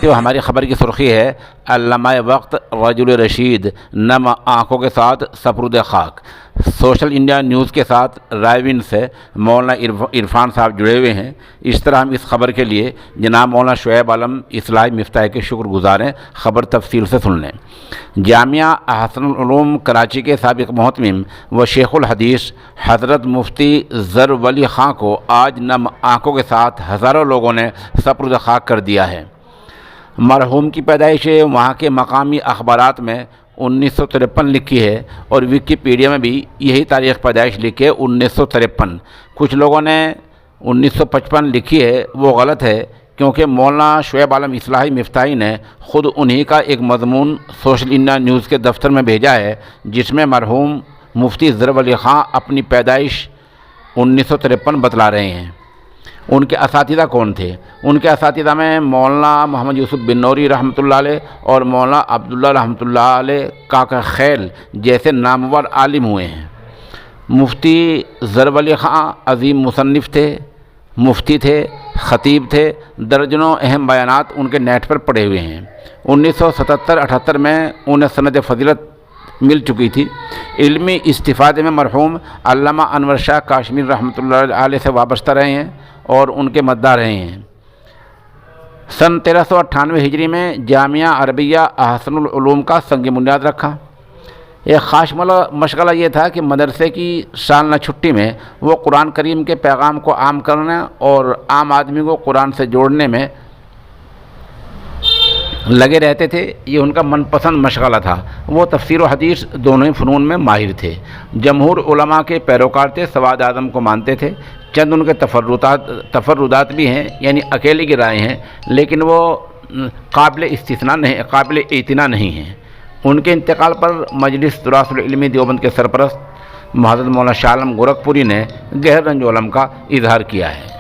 تو ہماری خبر کی سرخی ہے علامہ وقت رجل رشید نم آنکھوں کے ساتھ سپرد خاک۔ سوشل انڈیا نیوز کے ساتھ رائے سے مولانا عرفان صاحب جڑے ہوئے ہیں۔ اس طرح ہم اس خبر کے لیے جناب مولانا شعیب عالم اصلاحی مفتاح کے شکر گزار ہیں۔ خبر تفصیل سے سن لیں۔ جامعہ احسن العلوم کراچی کے سابق محتمم و شیخ الحدیث حضرت مفتی ظر ولی خاں کو آج نم آنکھوں کے ساتھ ہزاروں لوگوں نے سپرد خاک کر دیا ہے۔ مرحوم کی پیدائش وہاں کے مقامی اخبارات میں 1953 لکھی ہے اور ویکیپیڈیا میں بھی یہی تاریخ پیدائش لکھی ہے 1953۔ کچھ لوگوں نے 1955 لکھی ہے، وہ غلط ہے کیونکہ مولانا شعیب عالم اصلاحی مفتاحی نے خود انہی کا ایک مضمون سوشل انڈیا نیوز کے دفتر میں بھیجا ہے جس میں مرحوم مفتی ظر ولی خاں اپنی پیدائش 1953 بتلا رہے ہیں۔ ان کے اساتذہ کون تھے؟ ان کے اساتذہ میں مولانا محمد یوسف بن نوری رحمۃ اللہ علیہ اور مولانا عبداللہ رحمۃ اللہ علیہ کاکا خیل جیسے نامور عالم ہوئے ہیں۔ مفتی ظر ولی خاں عظیم مصنف تھے، مفتی تھے، خطیب تھے، درجنوں اہم بیانات ان کے نیٹ پر پڑے ہوئے ہیں۔ 1977-78 میں انہیں سند فضیلت مل چکی تھی۔ علمی استفادے میں مرحوم علامہ انور شاہ کاشمیر رحمۃ اللہ علیہ سے وابستہ رہے ہیں اور ان کے مداح رہے ہیں۔ سن 1398 ہجری میں جامعہ عربیہ احسن العلوم کا سنگ بنیاد رکھا۔ ایک خاص مشغلہ یہ تھا کہ مدرسے کی سالانہ چھٹی میں وہ قرآن کریم کے پیغام کو عام کرنے اور عام آدمی کو قرآن سے جوڑنے میں لگے رہتے تھے۔ یہ ان کا من پسند مشغلہ تھا۔ وہ تفسیر و حدیث دونوں ہی فنون میں ماہر تھے۔ جمہور علماء کے پیروکار تھے، سواد اعظم کو مانتے تھے۔ چند ان کے تفردات بھی ہیں، یعنی اکیلے کی رائے ہیں، لیکن وہ قابل اعتنا نہیں ہیں۔ ان کے انتقال پر مجلس تراث العلمی دیوبند کے سرپرست حضرت مولانا شاہ عالم گورکھپوری نے گہرا رنج و الم کا اظہار کیا ہے۔